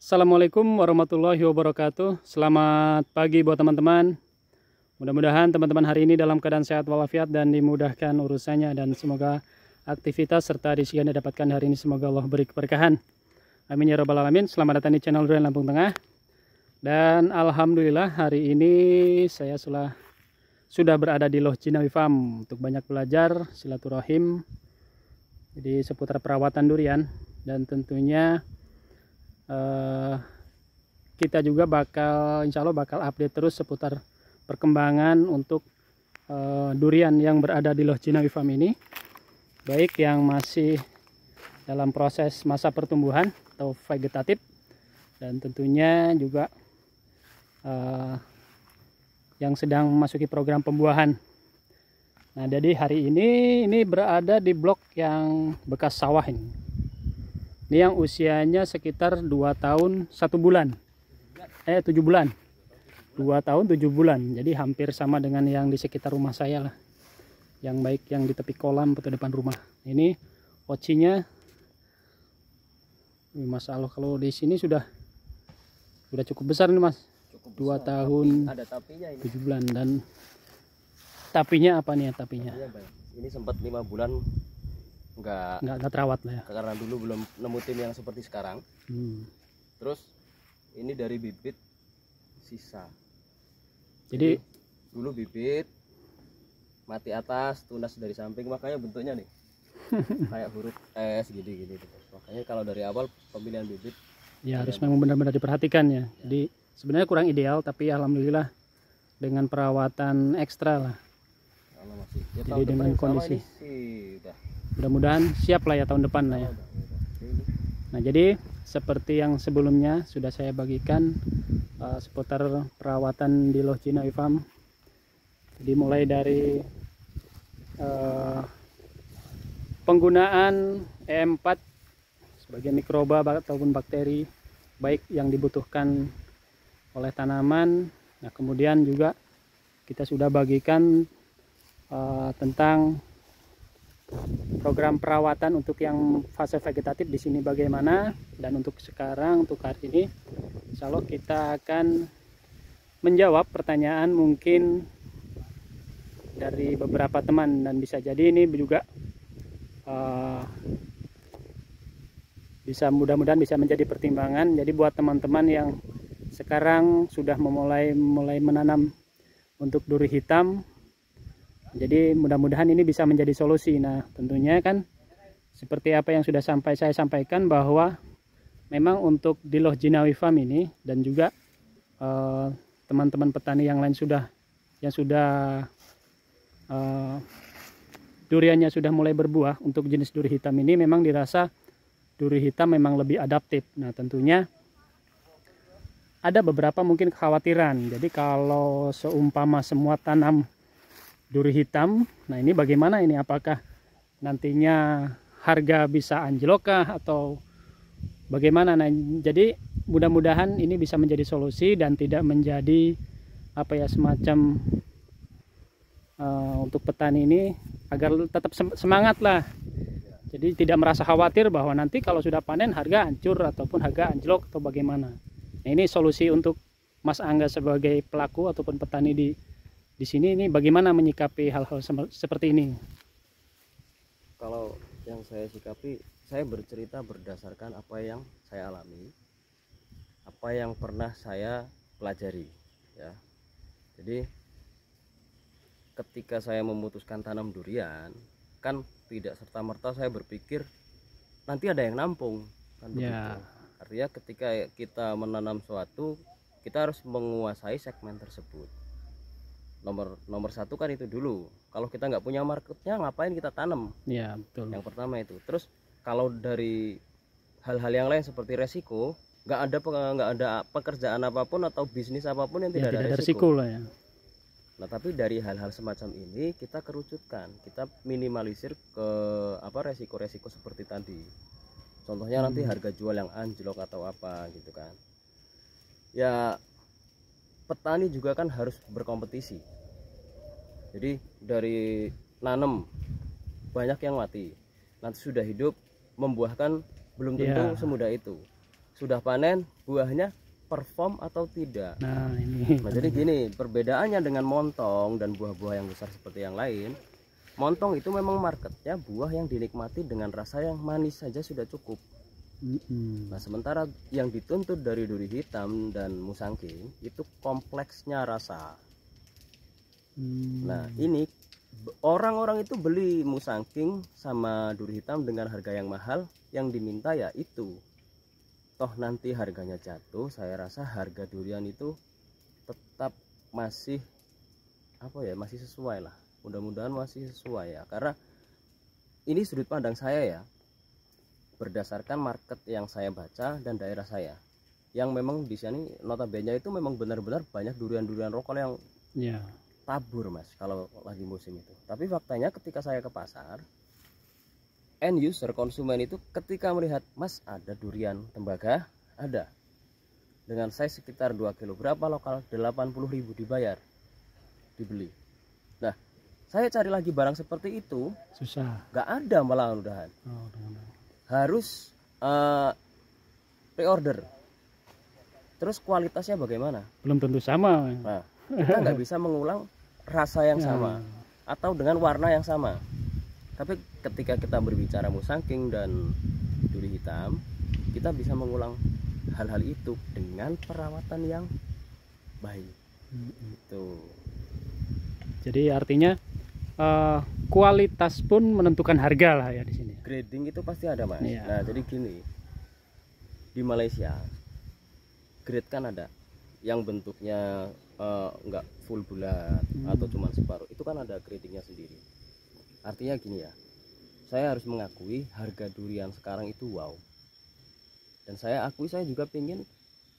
Assalamualaikum warahmatullahi wabarakatuh. Selamat pagi buat teman-teman. Mudah-mudahan teman-teman hari ini dalam keadaan sehat walafiat dan dimudahkan urusannya, dan semoga aktivitas serta rezeki yang didapatkan hari ini semoga Allah beri keberkahan. Amin ya rabbal alamin. Selamat datang di channel Durian Lampung Tengah. Dan alhamdulillah hari ini saya sudah berada di Loh Cinawi Farm untuk banyak belajar silaturahim jadi seputar perawatan durian, dan tentunya kita juga insya Allah bakal update terus seputar perkembangan untuk durian yang berada di Loh Cinawi Farm ini, baik yang masih dalam proses masa pertumbuhan atau vegetatif, dan tentunya juga yang sedang memasuki program pembuahan. Nah, jadi hari ini berada di blok yang bekas sawah ini. Ini yang usianya sekitar 2 tahun 1 bulan. 7 bulan. 2 tahun 7 bulan. Jadi hampir sama dengan yang di sekitar rumah saya lah. Yang baik yang di tepi kolam atau depan rumah. Ini ocinya. Masya Allah, kalau di sini sudah cukup besar nih Mas. 2 tahun ada tapinya ini. 7 bulan. Dan tapinya apa nih ya tapinya? Ini sempat 5 bulan nggak terawat lah ya, karena dulu belum nemu tim yang seperti sekarang. Terus ini dari bibit sisa, jadi dulu bibit mati atas, tunas dari samping, makanya bentuknya nih kayak huruf S gini. Makanya kalau dari awal pemilihan bibit ya harus memang benar-benar diperhatikan ya. Jadi sebenarnya kurang ideal, tapi alhamdulillah dengan perawatan ekstra lah. Jadi dengan kondisi mudah-mudahan siap lah ya tahun depan lah ya. Nah, jadi seperti yang sebelumnya sudah saya bagikan seputar perawatan di Loh Cinawi Farm. Jadi mulai dari penggunaan E4 sebagai mikroba ataupun bakteri baik yang dibutuhkan oleh tanaman. Nah, kemudian juga kita sudah bagikan tentang program perawatan untuk yang fase vegetatif di sini bagaimana, dan untuk sekarang untuk hari ini insya Allah kita akan menjawab pertanyaan mungkin dari beberapa teman, dan bisa jadi ini juga bisa mudah-mudahan bisa menjadi pertimbangan. Jadi buat teman-teman yang sekarang sudah mulai menanam untuk duri hitam, jadi mudah-mudahan ini bisa menjadi solusi. Nah, tentunya kan seperti apa yang sudah saya sampaikan, bahwa memang untuk di Loh Cinawi Farm ini dan juga teman-teman petani yang lain yang sudah duriannya sudah mulai berbuah, untuk jenis duri hitam ini memang dirasa duri hitam memang lebih adaptif. Nah, tentunya ada beberapa mungkin kekhawatiran. Jadi kalau seumpama semua tanam duri hitam, nah ini bagaimana ini, apakah nantinya harga bisa anjlokkah atau bagaimana? Nah, jadi mudah-mudahan ini bisa menjadi solusi dan tidak menjadi apa ya, semacam untuk petani ini agar tetap semangat lah. Jadi tidak merasa khawatir bahwa nanti kalau sudah panen harga hancur ataupun harga anjlok atau bagaimana. Nah, ini solusi untuk Mas Angga sebagai pelaku ataupun petani di sini, ini bagaimana menyikapi hal-hal seperti ini? Kalau yang saya sikapi, saya bercerita berdasarkan apa yang saya alami, apa yang pernah saya pelajari ya. Jadi ketika saya memutuskan tanam durian, kan tidak serta-merta saya berpikir nanti ada yang nampung kan begitu. Artinya ketika kita menanam suatu, kita harus menguasai segmen tersebut. Nomor satu kan itu dulu. Kalau kita nggak punya marketnya, ngapain kita tanam? Ya, betul. Yang pertama itu. Terus kalau dari hal-hal yang lain seperti resiko, nggak ada pekerjaan apapun atau bisnis apapun yang tidak ada resiko lah ya. Nah, tapi dari hal-hal semacam ini kita kerucutkan, kita minimalisir ke resiko-resiko seperti tadi. Contohnya nanti harga jual yang anjlok atau apa gitu kan. Ya, petani juga kan harus berkompetisi. Jadi dari nanam banyak yang mati, nanti sudah hidup membuahkan belum tentu semudah itu. sudah panen buahnya perform atau tidak. Nah ini. Nah jadi gini, perbedaannya dengan montong dan buah-buah yang besar seperti yang lain, montong itu memang marketnya buah yang dinikmati dengan rasa yang manis saja sudah cukup. Nah sementara yang dituntut dari duri hitam dan musangking itu kompleksnya rasa. Nah ini orang-orang itu beli musangking sama duri hitam dengan harga yang mahal, yang diminta ya itu. Toh nanti harganya jatuh, saya rasa harga durian itu tetap masih masih sesuai lah. Mudah-mudahan masih sesuai ya, karena ini sudut pandang saya ya, berdasarkan market yang saya baca dan daerah saya, yang memang di sini notabene itu memang benar-benar banyak durian-durian lokal yang tabur mas kalau lagi musim itu. Tapi faktanya ketika saya ke pasar, end user konsumen itu ketika melihat, mas ada durian tembaga, ada dengan size sekitar 2 kilo, berapa lokal, 80.000 dibayar, dibeli. Nah saya cari lagi barang seperti itu susah, nggak ada malah mudahan. Harus pre-order. Terus kualitasnya bagaimana, belum tentu sama. Nah kita nggak bisa mengulang rasa yang sama atau dengan warna yang sama. Tapi ketika kita berbicara musangking dan duri hitam, kita bisa mengulang hal-hal itu dengan perawatan yang baik. Itu. Jadi artinya kualitas pun menentukan harga lah ya di sini. Grading itu pasti ada mas. Iya. Nah jadi gini, di Malaysia grade kan ada yang bentuknya enggak full bulat atau cuma separuh, itu kan ada gradingnya sendiri. Artinya gini ya, saya harus mengakui harga durian sekarang itu wow. Dan saya akui saya juga ingin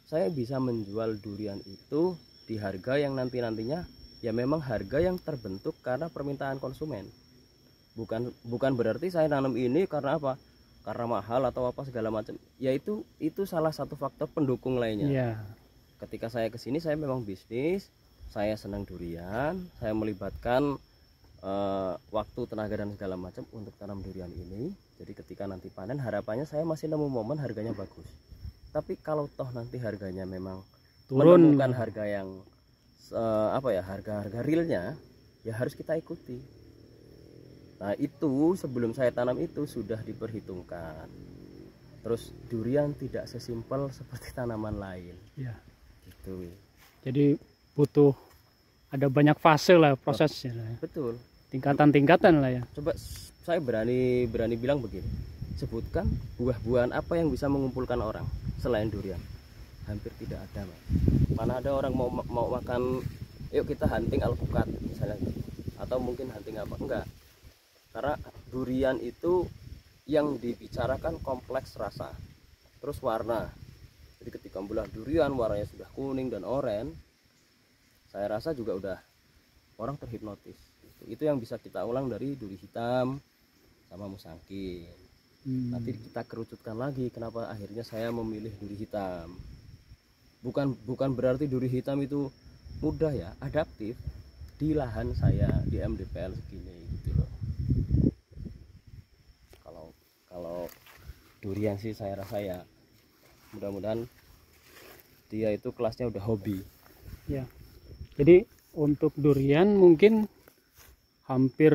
saya bisa menjual durian itu di harga yang nantinya ya memang harga yang terbentuk karena permintaan konsumen. Bukan berarti saya nanam ini karena apa? Karena mahal atau apa segala macam. Ya itu salah satu faktor pendukung lainnya. Ketika saya kesini saya memang bisnis, saya senang durian, saya melibatkan waktu, tenaga dan segala macam untuk tanam durian ini. Jadi ketika nanti panen harapannya saya masih nemu momen harganya bagus. Tapi kalau toh nanti harganya memang turun, menemukan harga yang harga realnya, ya harus kita ikuti. Nah itu sebelum saya tanam itu sudah diperhitungkan. Terus durian tidak sesimpel seperti tanaman lain. Gitu. Jadi butuh ada banyak fase lah prosesnya. Betul. Tingkatan-tingkatan lah ya. Coba saya berani bilang begini, sebutkan buah-buahan apa yang bisa mengumpulkan orang selain durian. Hampir tidak ada mas. Mana ada orang mau makan, yuk kita hunting alpukat misalnya, atau mungkin hunting apa, enggak. Karena durian itu yang dibicarakan kompleks rasa, terus warna. Jadi ketika belah durian warnanya sudah kuning dan oranye, saya rasa juga udah orang terhipnotis. Itu yang bisa kita ulang dari duri hitam sama musangking. Nanti kita kerucutkan lagi kenapa akhirnya saya memilih duri hitam. Bukan berarti duri hitam itu mudah ya, adaptif di lahan saya di MDPL segini gitu loh. Kalau durian sih saya rasa ya mudah-mudahan dia itu kelasnya udah hobi. Ya. Jadi untuk durian mungkin hampir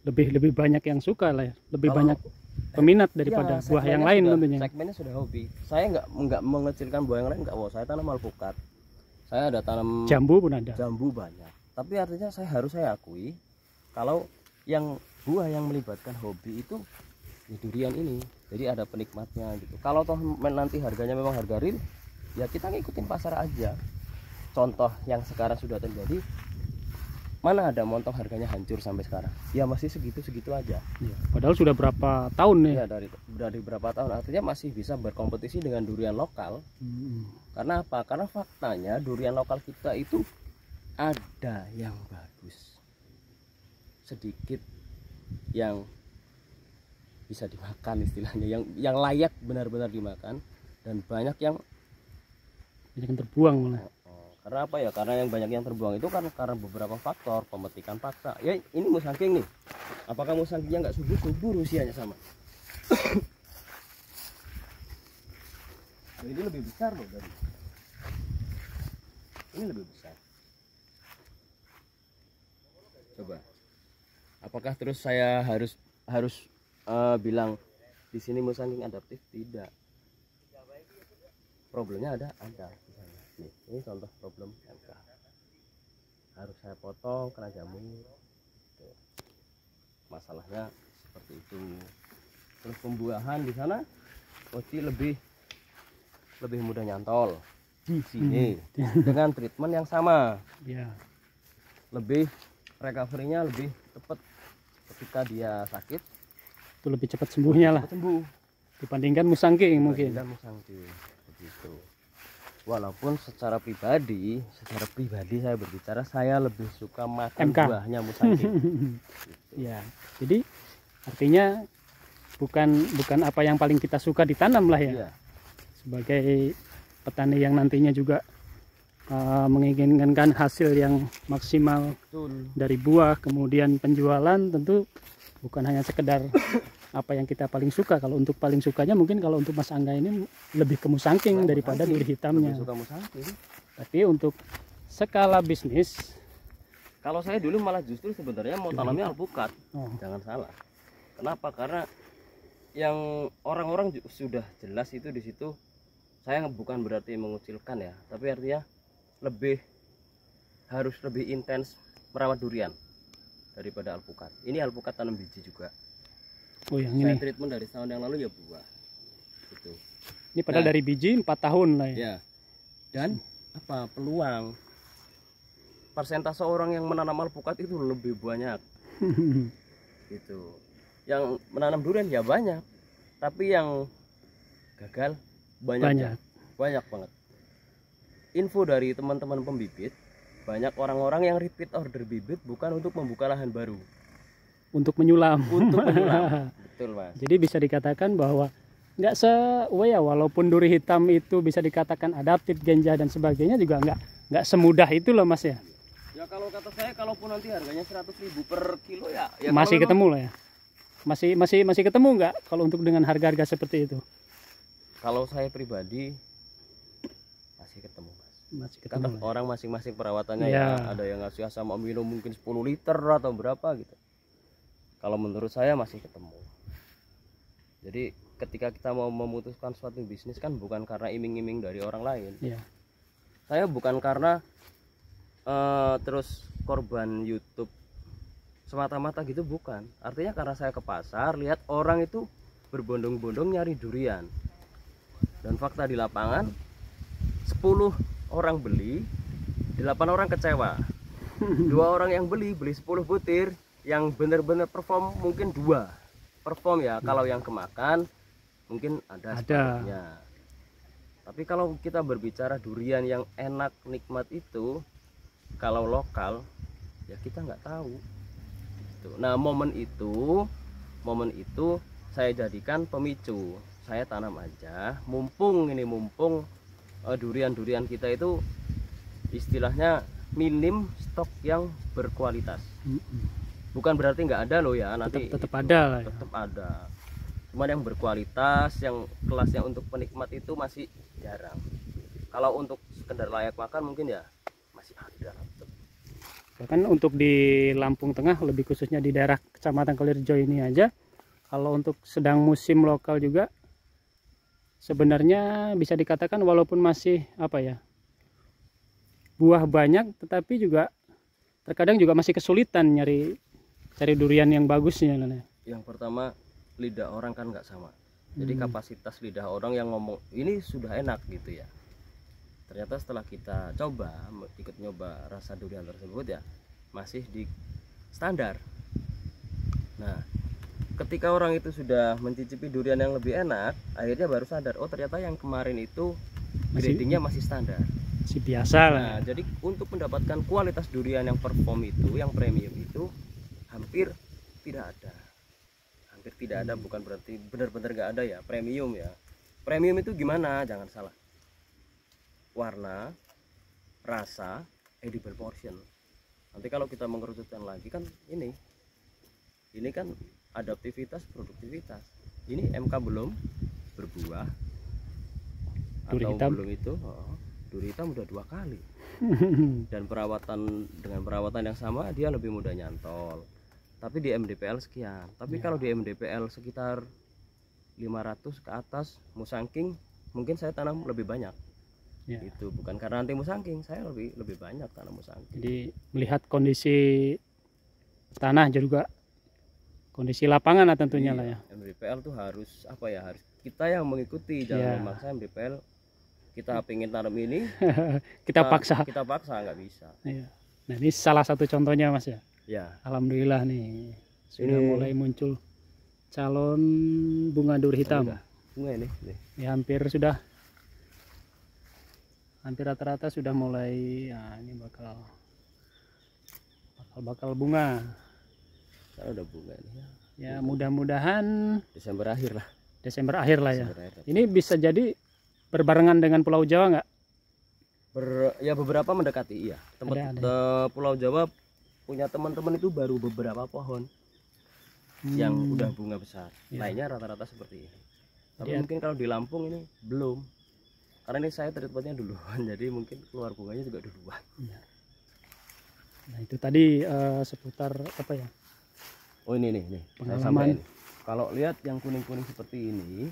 lebih banyak yang suka lah ya, lebih banyak peminat daripada buah yang lain tentunya. Segmennya sudah hobi. Saya nggak mengecilkan buah yang lain, nggak. Saya tanam alpukat, saya ada tanam jambu pun ada. Jambu banyak. Tapi artinya saya akui kalau yang buah yang melibatkan hobi itu di durian ini. Jadi ada penikmatnya gitu. Kalau toh nanti harganya memang harga real, ya kita ngikutin pasar aja. Contoh yang sekarang sudah terjadi, mana ada montong harganya hancur sampai sekarang, ya masih segitu aja ya, padahal sudah berapa tahun nih ya, dari berapa tahun, artinya masih bisa berkompetisi dengan durian lokal. Karena apa? Karena faktanya durian lokal kita itu ada yang bagus, sedikit yang bisa dimakan istilahnya, yang layak benar-benar dimakan, dan banyak yang terbuang malah. Karena apa ya? Karena yang banyak yang terbuang itu kan karena beberapa faktor, pemetikan paksa. Ya ini musangking nih. Apakah musangkingnya nggak subur usianya sama? Ini lebih besar loh dari ini, lebih besar. Coba, apakah terus saya harus bilang di sini musangking adaptif? Tidak. Problemnya ada di sana. Nih, ini contoh problem MK. Harus saya potong kena jamur. Tuh. Masalahnya seperti itu. Terus pembuahan di sana pasti lebih mudah nyantol di sini dengan treatment yang sama. Ya. Lebih recovery-nya lebih cepat ketika dia sakit. Itu lebih cepat sembuhnya lah. Sembuh Dibandingkan musangking mungkin. Musangking begitu. Walaupun secara pribadi saya berbicara, saya lebih suka makan MK. buahnya musangking. Gitu. Ya. Jadi artinya bukan apa yang paling kita suka ditanam lah ya. Iya. Sebagai petani yang nantinya juga menginginkan hasil yang maksimal. Betul. Dari buah, kemudian penjualan, tentu bukan hanya sekedar apa yang kita paling suka. Kalau untuk paling sukanya mungkin kalau untuk Mas Angga ini lebih ke musangking daripada duri hitamnya. Lebih suka musangking. Tapi untuk skala bisnis, kalau saya dulu malah justru sebenarnya mau tanamnya alpukat. Oh. Jangan salah. Kenapa? Karena yang orang-orang sudah jelas itu di situ. Saya bukan berarti mengucilkan ya, tapi artinya harus lebih intens merawat durian daripada alpukat. Ini alpukat tanam biji juga. oh yang Saya ini. treatment dari tahun yang lalu ya buah. Gitu. Ini padahal dari biji 4 tahun lah ya. Ya. Dan apa peluang persentase orang yang menanam alpukat itu lebih banyak. Gitu. Yang menanam durian ya banyak, tapi yang gagal banyak banget. Info dari teman-teman pembibit, banyak orang-orang yang repeat order bibit bukan untuk membuka lahan baru, Untuk menyulam. Betul Mas. Jadi bisa dikatakan bahwa nggak walaupun duri hitam itu bisa dikatakan adaptif, genjah dan sebagainya, juga nggak semudah itu loh Mas ya. Ya kalau kata saya, kalaupun nanti harganya 100.000 per kilo ya Masih ketemu lah ya. Masih ketemu nggak kalau untuk dengan harga-harga seperti itu? Kalau saya pribadi masih ketemu Mas. Masih Kan ketemu. orang masing-masing perawatannya Ya. ya, ada yang ngasih asam amino mungkin 10 liter atau berapa gitu. Kalau menurut saya masih ketemu. Jadi ketika kita mau memutuskan suatu bisnis kan bukan karena iming-iming dari orang lain. Ya. Saya bukan karena terus korban YouTube semata-mata gitu, bukan. Artinya karena saya ke pasar lihat orang itu berbondong-bondong nyari durian. Dan fakta di lapangan 10 orang beli, 8 orang kecewa. 2 orang yang beli 10 butir, yang benar-benar perform mungkin 2 perform ya. Kalau yang kemakan mungkin ada sebaliknya. Tapi kalau kita berbicara durian yang enak nikmat itu, kalau lokal ya kita nggak tahu. Nah momen itu saya jadikan pemicu. Saya tanam aja, mumpung durian-durian kita itu istilahnya minim stok yang berkualitas. Bukan berarti nggak ada loh ya, nanti Tetap ada lah ya. tetap ada. Cuma yang berkualitas, yang kelasnya untuk penikmat itu masih jarang. Kalau untuk sekedar layak makan mungkin ya masih ada. Bahkan untuk di Lampung Tengah, lebih khususnya di daerah Kecamatan Kelirjo ini aja, kalau untuk sedang musim lokal juga sebenarnya bisa dikatakan walaupun masih buah banyak, tetapi juga terkadang juga masih kesulitan cari durian yang bagusnya. Yang pertama, lidah orang kan nggak sama. Jadi kapasitas lidah orang yang ngomong ini sudah enak gitu ya, ternyata setelah kita ikut nyoba rasa durian tersebut ya masih di standar. Nah ketika orang itu sudah mencicipi durian yang lebih enak, akhirnya baru sadar, oh ternyata yang kemarin itu gradingnya masih standar, masih biasa lah. Nah jadi untuk mendapatkan kualitas durian yang perform itu, yang premium itu hampir tidak ada. Bukan berarti benar-benar nggak ada ya. Premium itu gimana, jangan salah, warna, rasa, edible portion. Nanti kalau kita mengerucutkan lagi kan ini kan adaptivitas, produktivitas. Ini MK belum berbuah, duri atau hitam. belum itu duri hitam udah 2 kali. Dan dengan perawatan yang sama dia lebih mudah nyantol. Tapi di MDPL sekian. Tapi kalau di MDPL sekitar 500 ke atas musangking, mungkin saya tanam lebih banyak. Itu bukan karena anti musangking, saya lebih banyak tanam musangking. Jadi melihat kondisi tanah juga, kondisi lapangan lah tentunya lah ya. MDPL tuh harus apa ya, harus kita yang mengikuti, jangan memaksa MDPL. Kita pengen tanam ini kita paksa nggak bisa. Nah ini salah satu contohnya Mas ya. Alhamdulillah nih sudah mulai muncul calon bunga duri hitam. Bunga ini. Ya, hampir rata-rata sudah mulai. Nah, ini bakal bunga. Sekarang udah bunga ini ya. Mudah-mudahan Desember akhir lah ya. Ini bisa jadi berbarengan dengan Pulau Jawa nggak? Ya beberapa mendekati, iya. Tempat Pulau Jawa punya teman-teman itu baru beberapa pohon yang udah bunga besar. Lainnya rata-rata seperti ini. Tapi mungkin kalau di Lampung ini belum. Karena ini saya treatmentnya duluan, jadi mungkin keluar bunganya juga duluan. Nah itu tadi seputar apa ya? Oh ini pengalaman. Kalau lihat yang kuning-kuning seperti ini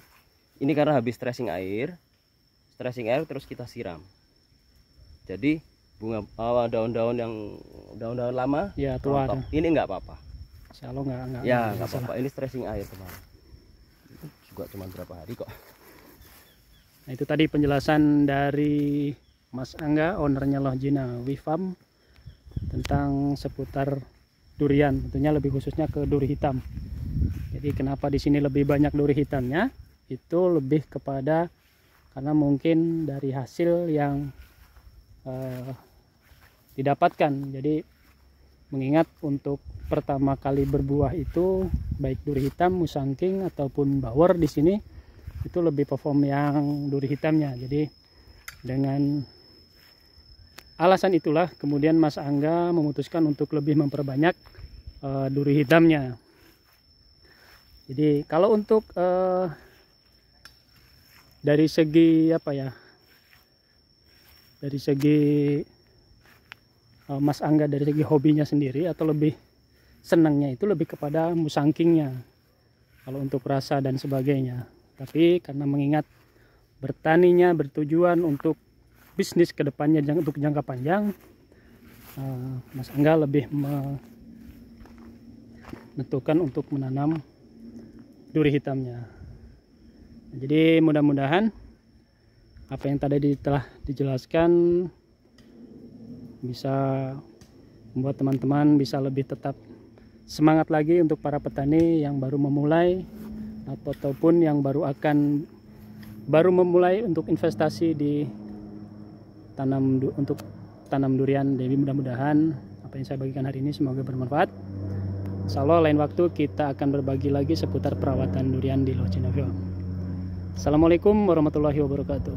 karena habis stressing air terus kita siram. Jadi bunga daun-daun lama tua ini nggak apa-apa. Kalau nggak apa-apa. Ini stressing air kemarin. Juga cuma berapa hari kok. Nah itu tadi penjelasan dari Mas Angga, ownernya Lohjina Wifam, tentang seputar durian, tentunya lebih khususnya ke duri hitam. Jadi kenapa di sini lebih banyak duri hitamnya? Itu lebih kepada karena mungkin dari hasil yang didapatkan. Jadi mengingat untuk pertama kali berbuah itu baik duri hitam, musangking ataupun bawor di sini itu lebih perform yang duri hitamnya. Jadi dengan alasan itulah kemudian Mas Angga memutuskan untuk lebih memperbanyak duri hitamnya. Jadi kalau untuk dari segi apa ya, dari segi Mas Angga dari segi hobinya sendiri atau lebih senangnya itu lebih kepada musangkingnya kalau untuk rasa dan sebagainya. Tapi karena mengingat bertaninya bertujuan untuk bisnis kedepannya untuk jangka panjang, Mas Angga lebih menentukan untuk menanam duri hitamnya. Jadi mudah-mudahan apa yang tadi telah dijelaskan bisa membuat teman-teman bisa lebih tetap semangat lagi untuk para petani yang baru memulai ataupun yang baru memulai untuk investasi di untuk tanam durian. Jadi mudah-mudahan apa yang saya bagikan hari ini semoga bermanfaat. Insya Allah lain waktu kita akan berbagi lagi seputar perawatan durian di Lohjina Wifam. Assalamualaikum warahmatullahi wabarakatuh.